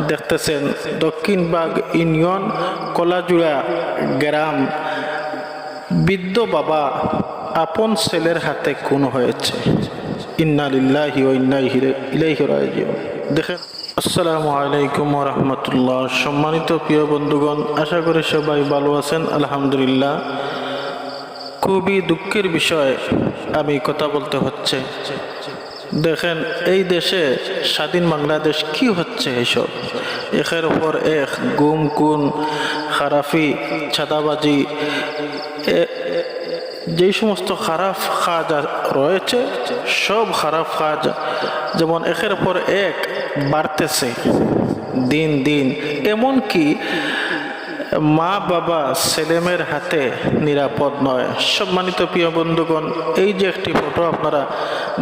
দেখতেছেন দক্ষিণবাগ ইউনিয়ন কলাজুড়া গ্রাম, বৃদ্ধ বাবা আপন ছেলের হাতে খুন হয়েছে। ইন্না লিল্লাহি ওয়া ইন্না ইলাইহি রাজিউন। দেখেন, আসসালামু আলাইকুম ওয়া রাহমাতুল্লাহ। সম্মানিত প্রিয় বন্ধুগণ, আশা করি সবাই ভালো আছেন, আলহামদুলিল্লাহ। খুবই দুঃখের বিষয় আমি কথা বলতে হচ্ছে। দেখেন, এই দেশে স্বাধীন বাংলাদেশ কি হচ্ছে, এসব একের উপর এক গুম খুন খারাপি চাঁদাবাজি, যেই সমস্ত খারাপ কাজ রয়েছে সব খারাপ কাজ যেমন একের পর এক বাড়তেছে দিন দিন। এমনকি মা বাবা ছেলেমেয়ের হাতে নিরাপদ নয়। সম্মানিত প্রিয় বন্ধুগণ, এই যে একটি ফটো আপনারা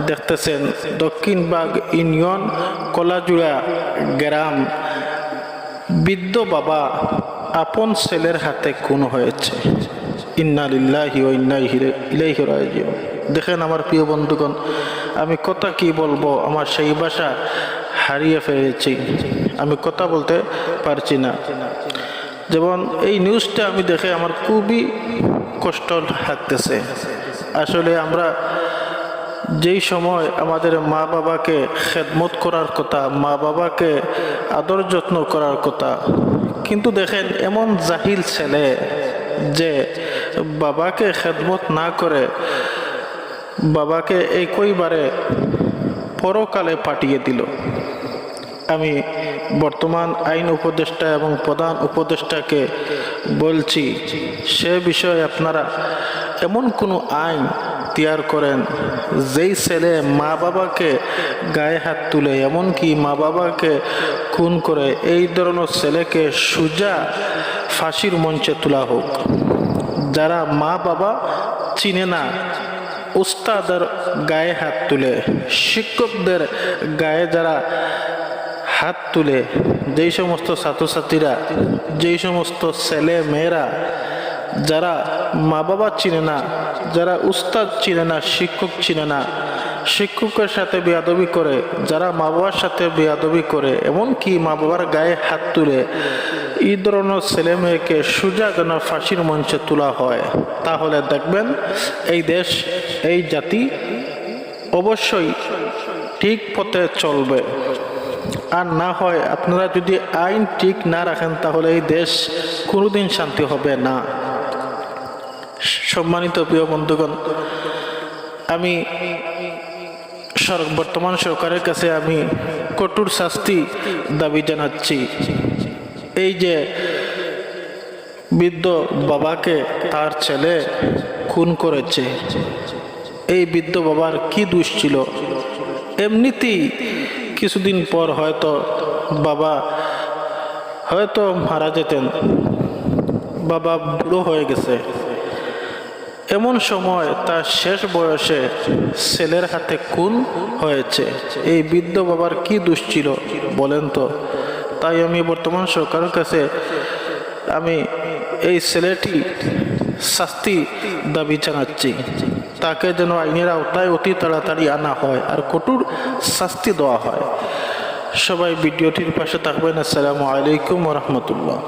দেখতেছেন, দক্ষিণবাগ ইউনিয়ন কলাজুড়া গ্রাম, বৃদ্ধ বাবা আপন ছেলের হাতে খুন হয়েছে। ইন্না লিল্লাহি ওয়া ইন্না ইলাইহি রাজিউন। দেখেন আমার প্রিয় বন্ধুগণ, আমি কথা কি বলবো, আমার সেই ভাষা হারিয়ে ফেলেছি, আমি কথা বলতে পারছি না। যেমন এই নিউজটা আমি দেখে আমার খুবই কষ্ট লাগতেছে। আসলে আমরা যেই সময় আমাদের মা বাবাকে খেদমত করার কথা, মা বাবাকে আদর যত্ন করার কথা, কিন্তু দেখেন এমন জাহিল ছেলে যে বাবাকে খেদমত না করে বাবাকে একইবারে পরকালে পাঠিয়ে দিল। আমি বর্তমান আইন উপদেষ্টা এবং প্রধান উপদেষ্টাকে বলছি, সে বিষয়ে আপনারা এমন কোনো আইন তৈরি করেন যেই ছেলে মা বাবাকে গায়ে হাত তুলে, এমনকি মা বাবাকে খুন করে, এই ধরনের ছেলেকে সোজা ফাঁসির মঞ্চে তোলা হোক। যারা মা বাবা চিনে না, উস্তাদের গায়ে হাত তুলে, শিক্ষকদের গায়ে যারা হাত তুলে, যেই সমস্ত ছাত্রছাত্রীরা, যেই সমস্ত ছেলে মেয়েরা যারা মা বাবা চিনে না, যারা উস্তাদ চিনে না, শিক্ষক চিনে না, শিক্ষকের সাথে বেয়াদবি করে, যারা মা বাবার সাথে বেয়াদবি করে, এমনকি মা বাবার গায়ে হাত তুলে, এই ধরনের ছেলে মেয়েকে সোজা যেন ফাঁসির মঞ্চে তোলা হয়, তাহলে দেখবেন এই দেশ, এই জাতি অবশ্যই ঠিক পথে চলবে। আর না হয় আপনারা যদি আইন ঠিক না রাখেন, তাহলে এই দেশ কোনোদিন শান্তি হবে না। সম্মানিত প্রিয় বন্ধুগণ, আমি বর্তমান সরকারের কাছে আমি কঠোর শাস্তি দাবি জানাচ্ছি। এই যে বৃদ্ধ বাবাকে তার ছেলে খুন করেছে, এই বৃদ্ধ বাবার কি দোষ ছিল? এমনিতেই কিছুদিন পর হয়তো বাবা হয়তো মারা যেতেন, বাবা বুড়ো হয়ে গেছে, এমন সময় তার শেষ বয়সে ছেলের হাতে খুন হয়েছে। এই বৃদ্ধ বাবার কি দোষ ছিল বলেন তো? তাই আমি বর্তমান সরকারের কাছে আমি এই ছেলেটি শাস্তি দাবি জানাচ্ছি, তাকে যেন আইনের আওতায় অতি তাড়াতাড়ি আনা হয় আর কঠোর শাস্তি দেওয়া হয়। সবাই ভিডিওটির পাশে থাকবেন। আসসালামু আলাইকুম ওয়া রাহমাতুল্লাহ।